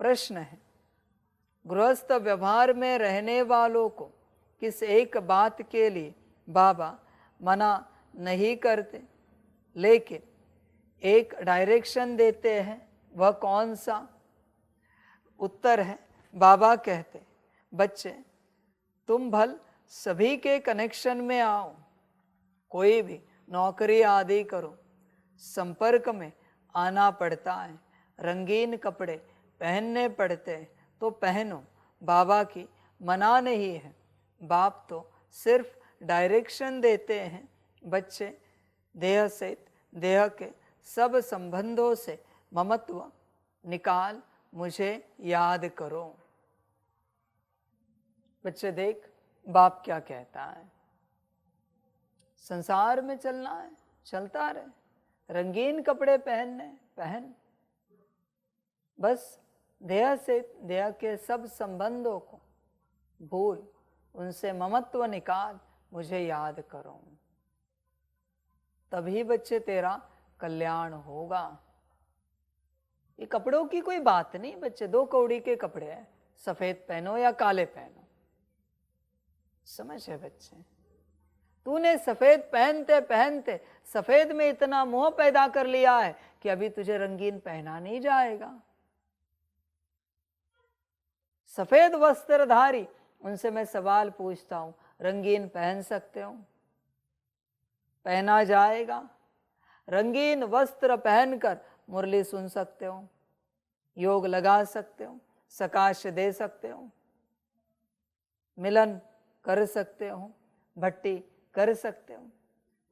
प्रश्न है, गृहस्थ व्यवहार में रहने वालों को किस एक बात के लिए बाबा मना नहीं करते, लेकिन एक डायरेक्शन देते हैं, वह कौन सा? उत्तर है, बाबा कहते, बच्चे तुम भल सभी के कनेक्शन में आओ, कोई भी नौकरी आदि करो, संपर्क में आना पड़ता है, रंगीन कपड़े पहनने पड़ते हैं तो पहनो, बाबा की मना नहीं है। बाप तो सिर्फ डायरेक्शन देते हैं, बच्चे देह से देह के सब संबंधों से ममत्व निकाल मुझे याद करो। बच्चे देख बाप क्या कहता है, संसार में चलना है, चलता रहे, रंगीन कपड़े पहनने पहन, बस देह से देह के सब संबंधों को भूल, उनसे ममत्व निकाल मुझे याद करो, तभी बच्चे तेरा कल्याण होगा। ये कपड़ों की कोई बात नहीं बच्चे, दो कौड़ी के कपड़े हैं, सफेद पहनो या काले पहनो, समझ है बच्चे? तूने सफेद पहनते पहनते सफेद में इतना मोह पैदा कर लिया है कि अभी तुझे रंगीन पहना नहीं जाएगा। सफेद वस्त्रधारी, उनसे मैं सवाल पूछता हूं, रंगीन पहन सकते हो? पहना जाएगा? रंगीन वस्त्र पहनकर मुरली सुन सकते हो, योग लगा सकते हो, सकाश दे सकते हो, मिलन कर सकते हो, भट्टी कर सकते हो,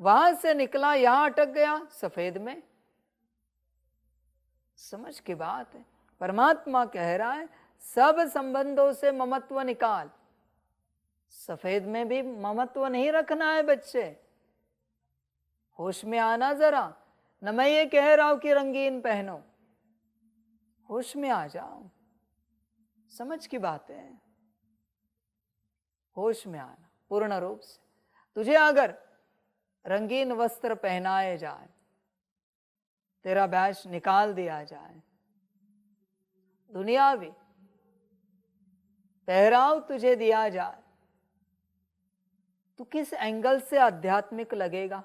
वहां से निकला यहां अटक गया सफेद में। समझ की बात है, परमात्मा कह रहा है सब संबंधों से ममत्व निकाल, सफेद में भी ममत्व नहीं रखना है बच्चे, होश में आना जरा। न मैं ये कह रहा हूं कि रंगीन पहनो, होश में आ जाओ, समझ की बात है, होश में आना पूर्ण रूप से। तुझे अगर रंगीन वस्त्र पहनाए जाए, तेरा बैच निकाल दिया जाए, दुनियावी पहराव तुझे दिया जाए, तो किस एंगल से आध्यात्मिक लगेगा?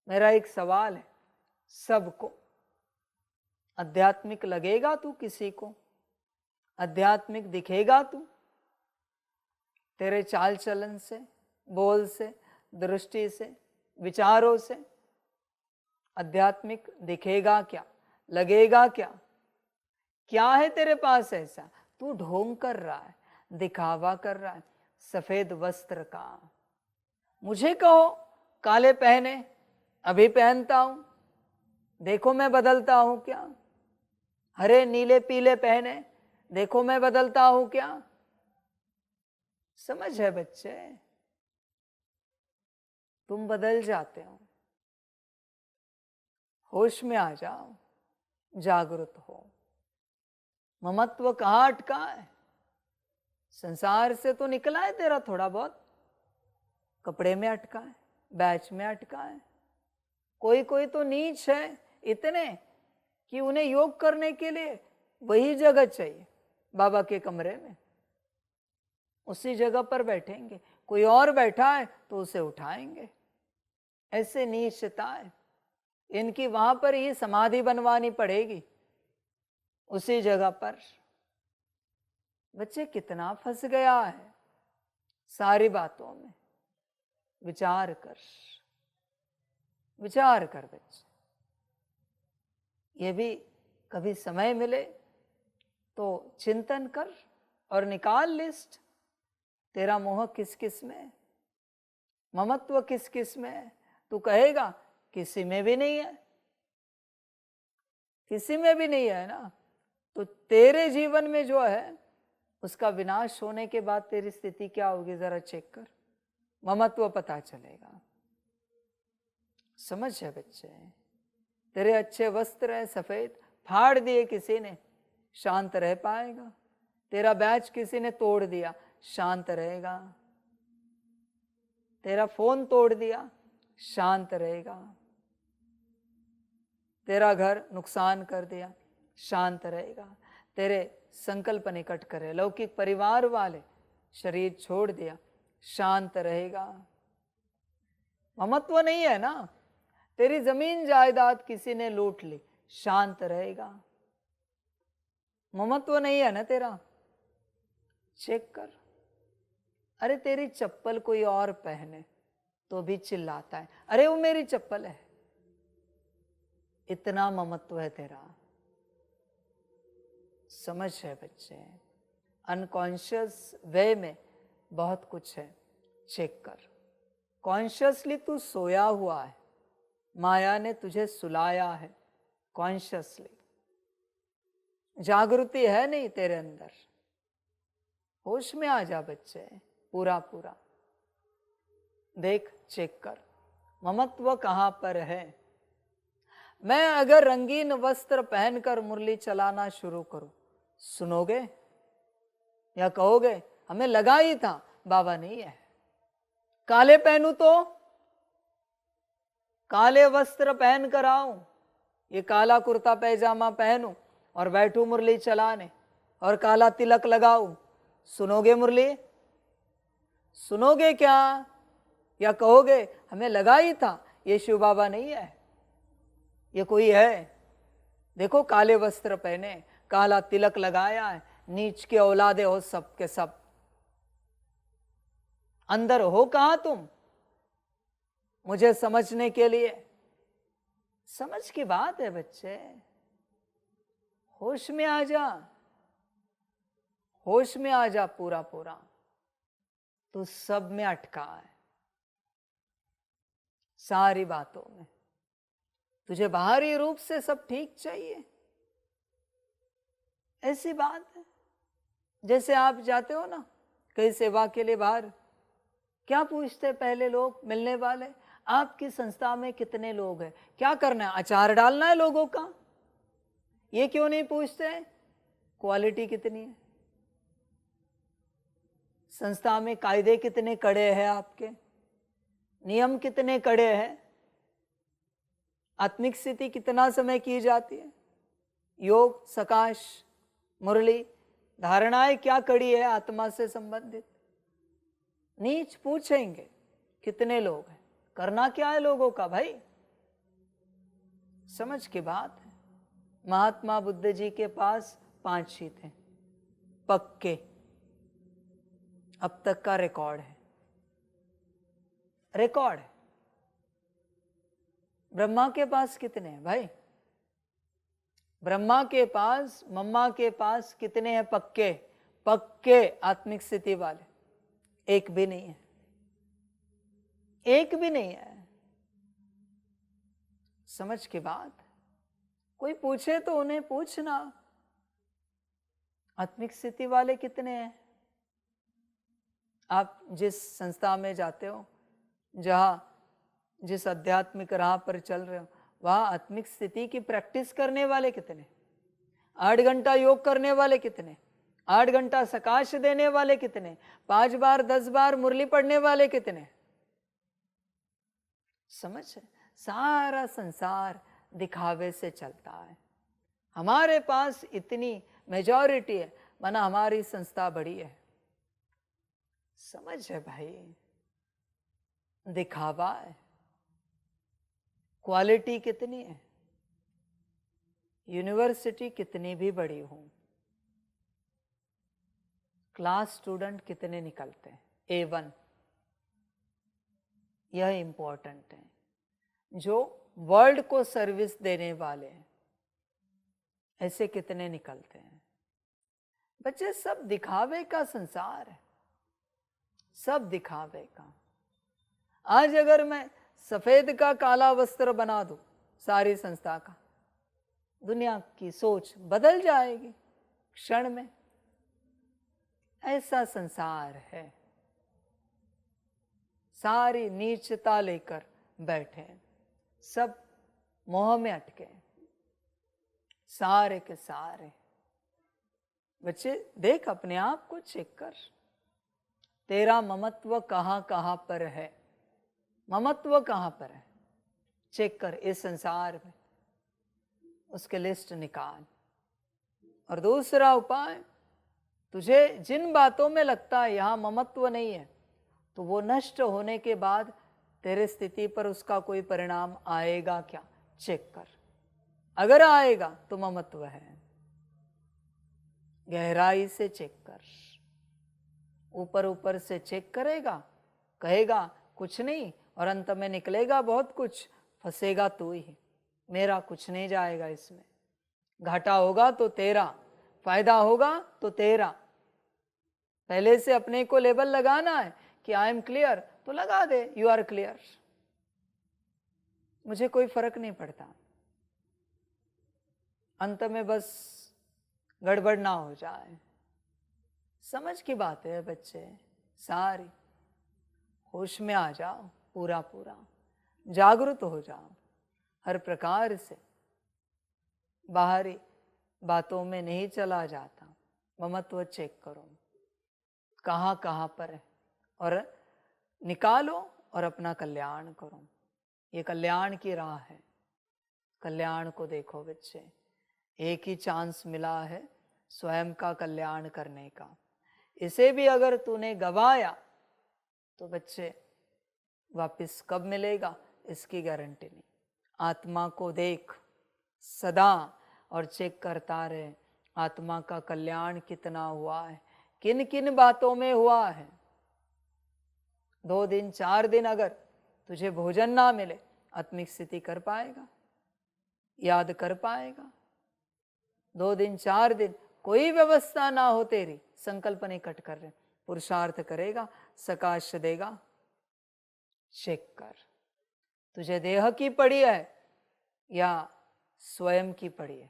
मेरा एक सवाल है, सबको आध्यात्मिक लगेगा तू? किसी को आध्यात्मिक दिखेगा तू? तेरे चाल चलन से, बोल से, दृष्टि से, विचारों से आध्यात्मिक दिखेगा क्या? लगेगा क्या? क्या है तेरे पास ऐसा? तू ढोंग कर रहा है, दिखावा कर रहा है सफेद वस्त्र का। मुझे कहो काले पहने, अभी पहनता हूं, देखो मैं बदलता हूं क्या? हरे नीले पीले पहने, देखो मैं बदलता हूं क्या? समझ है बच्चे? तुम बदल जाते हो, होश में आ जाओ, जागृत हो। ममत्व कहाँ अटका है? संसार से तो निकला है तेरा थोड़ा बहुत, कपड़े में अटका है, बैच में अटका है। कोई कोई तो नीच है इतने कि उन्हें योग करने के लिए वही जगह चाहिए, बाबा के कमरे में, उसी जगह पर बैठेंगे, कोई और बैठा है तो उसे उठाएंगे। ऐसे नीचता है इनकी, वहां पर ही समाधि बनवानी पड़ेगी, उसी जगह पर। बच्चे कितना फंस गया है सारी बातों में। विचार कर, विचार कर बच्चे। ये भी कभी समय मिले तो चिंतन कर और निकाल लिस्ट, तेरा मोह किस किस में है, ममत्व किस किस में है। तू कहेगा किसी में भी नहीं है, किसी में भी नहीं है ना, तो तेरे जीवन में जो है उसका विनाश होने के बाद तेरी स्थिति क्या होगी जरा चेक कर, ममत्व पता चलेगा। समझ है बच्चे? तेरे अच्छे वस्त्र है सफेद, फाड़ दिए किसी ने, शांत रह पाएगा? तेरा बैच किसी ने तोड़ दिया, शांत रहेगा? तेरा फोन तोड़ दिया, शांत रहेगा? तेरा घर नुकसान कर दिया, शांत रहेगा? तेरे संकल्प निकट करे, लौकिक परिवार वाले, शरीर छोड़ दिया, शांत रहेगा। ममत्व नहीं है ना, तेरी जमीन जायदाद किसी ने लूट ली, शांत रहेगा। ममत्व नहीं है ना तेरा, चेक कर। अरे तेरी चप्पल कोई और पहने तो भी चिल्लाता है, अरे वो मेरी चप्पल है। इतना ममत्व है तेरा, समझ है बच्चे। अनकॉन्शियस वे में बहुत कुछ है, चेक कर। कॉन्शियसली तू सोया हुआ है, माया ने तुझे सुलाया है। कॉन्शियसली जागृति है नहीं तेरे अंदर। होश में आ जा बच्चे, पूरा पूरा देख, चेक कर ममत्व कहां पर है। मैं अगर रंगीन वस्त्र पहनकर मुरली चलाना शुरू करूं, सुनोगे या कहोगे हमें लगा ही था बाबा नहीं है। काले पहनूं तो, काले वस्त्र पहन कर आऊं, ये काला कुर्ता पैजामा पहनूं और बैठूं मुरली चलाने और काला तिलक लगाऊं, सुनोगे मुरली? सुनोगे क्या? या कहोगे हमें लगा ही था ये शिव बाबा नहीं है, ये कोई है। देखो काले वस्त्र पहने, काला तिलक लगाया है, नीच के औलादे हो सब के सब। अंदर हो कहां तुम मुझे समझने के लिए? समझ की बात है बच्चे, होश में आ जा, होश में आ जा पूरा पूरा। तू सब में अटका है, सारी बातों में। तुझे बाहरी रूप से सब ठीक चाहिए, ऐसी बात है। जैसे आप जाते हो ना कहीं सेवा के लिए बाहर, क्या पूछते पहले लोग मिलने वाले? आपकी संस्था में कितने लोग हैं, क्या करना है, अचार डालना है लोगों का? ये क्यों नहीं पूछते क्वालिटी कितनी है, संस्था में कायदे कितने कड़े हैं, आपके नियम कितने कड़े हैं, आत्मिक स्थिति कितना समय की जाती है, योग सकाश मुरली धारणाएं क्या कड़ी है आत्मा से संबंधित। नीच पूछेंगे कितने लोग हैं, करना क्या है लोगों का भाई? समझ की बात है। महात्मा बुद्ध जी के पास 5 ही थे पक्के, अब तक का रिकॉर्ड है, रिकॉर्ड है। ब्रह्मा के पास कितने हैं भाई? ब्रह्मा के पास, मम्मा के पास कितने हैं पक्के? पक्के आत्मिक स्थिति वाले? एक भी नहीं है, एक भी नहीं है। समझ की बात। कोई पूछे तो उन्हें पूछना आत्मिक स्थिति वाले कितने हैं। आप जिस संस्था में जाते हो, जहां जिस आध्यात्मिक राह पर चल रहे हो, वहां आत्मिक स्थिति की प्रैक्टिस करने वाले कितने? 8 घंटा योग करने वाले कितने? 8 घंटा सकाश देने वाले कितने? 5 बार 10 बार मुरली पढ़ने वाले कितने? समझ है? सारा संसार दिखावे से चलता है। हमारे पास इतनी मेजॉरिटी है, माना हमारी संस्था बड़ी है। समझ है भाई, दिखावा है। क्वालिटी कितनी है? यूनिवर्सिटी कितनी भी बड़ी हो, क्लास स्टूडेंट कितने निकलते हैं A1, यह इंपॉर्टेंट है। जो वर्ल्ड को सर्विस देने वाले हैं, ऐसे कितने निकलते हैं? बच्चे, सब दिखावे का संसार है, सब दिखावे का। आज अगर मैं सफेद का काला वस्त्र बना दूं सारी संस्था का, दुनिया की सोच बदल जाएगी क्षण में। ऐसा संसार है, सारी नीचता लेकर बैठे, सब मोह में अटके, सारे के सारे। बच्चे देख, अपने आप को चेक कर, तेरा ममत्व कहां कहां पर है, ममत्व कहां पर है, चेक कर इस संसार में, उसके लिस्ट निकाल और दूसरा उपाय, तुझे जिन बातों में लगता है यहाँ ममत्व नहीं है, तो वो नष्ट होने के बाद तेरे स्थिति पर उसका कोई परिणाम आएगा क्या, चेक कर। अगर आएगा तो ममत्व है। गहराई से चेक कर। ऊपर ऊपर से चेक करेगा, कहेगा कुछ नहीं, और अंत में निकलेगा बहुत कुछ, फंसेगा तू ही। मेरा कुछ नहीं जाएगा इसमें। घाटा होगा तो तेरा, फायदा होगा तो तेरा। पहले से अपने को लेबल लगाना है कि आई एम क्लियर, तो लगा दे यू आर क्लियर, मुझे कोई फर्क नहीं पड़ता। अंत में बस गड़बड़ ना हो जाए। समझ की बात है बच्चे, सारी होश में आ जाओ, पूरा पूरा जागरूक हो जाओ। हर प्रकार से बाहरी बातों में नहीं चला जाता। ममत्व चेक करो कहाँ कहाँ पर है, और निकालो और अपना कल्याण करो। ये कल्याण की राह है। कल्याण को देखो बच्चे, एक ही चांस मिला है स्वयं का कल्याण करने का। इसे भी अगर तूने गवाया तो बच्चे वापस कब मिलेगा इसकी गारंटी नहीं। आत्मा को देख सदा और चेक करता रहे आत्मा का कल्याण कितना हुआ है, किन किन बातों में हुआ है। 2 दिन 4 दिन अगर तुझे भोजन ना मिले, आत्मिक स्थिति कर पाएगा, याद कर पाएगा? 2 दिन 4 दिन कोई व्यवस्था ना हो तेरी, संकल्प नहीं कट कर रहे, पुरुषार्थ करेगा, सकाश देगा। चेक कर, तुझे देह की पड़ी है या स्वयं की पड़ी है,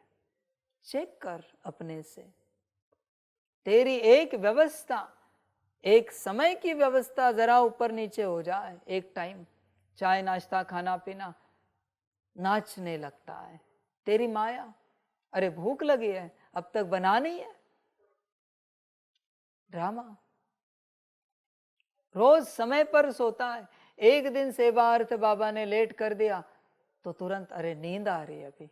चेक कर अपने से। तेरी एक व्यवस्था, एक समय की व्यवस्था जरा ऊपर नीचे हो जाए, एक टाइम चाय नाश्ता खाना पीना, नाचने लगता है तेरी माया। अरे भूख लगी है, अब तक बना नहीं है, ड्रामा। रोज समय पर सोता है, एक दिन सेवार्थ बाबा ने लेट कर दिया तो तुरंत अरे नींद आ रही है अभी।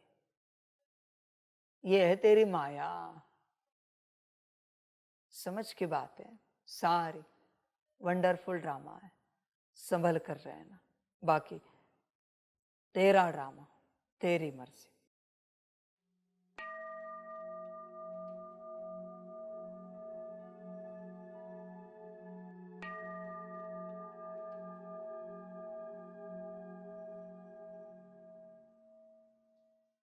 ये है तेरी माया। समझ की बात है, सारी वंडरफुल ड्रामा है, संभल कर रहना। बाकी तेरा ड्रामा, तेरी मर्जी।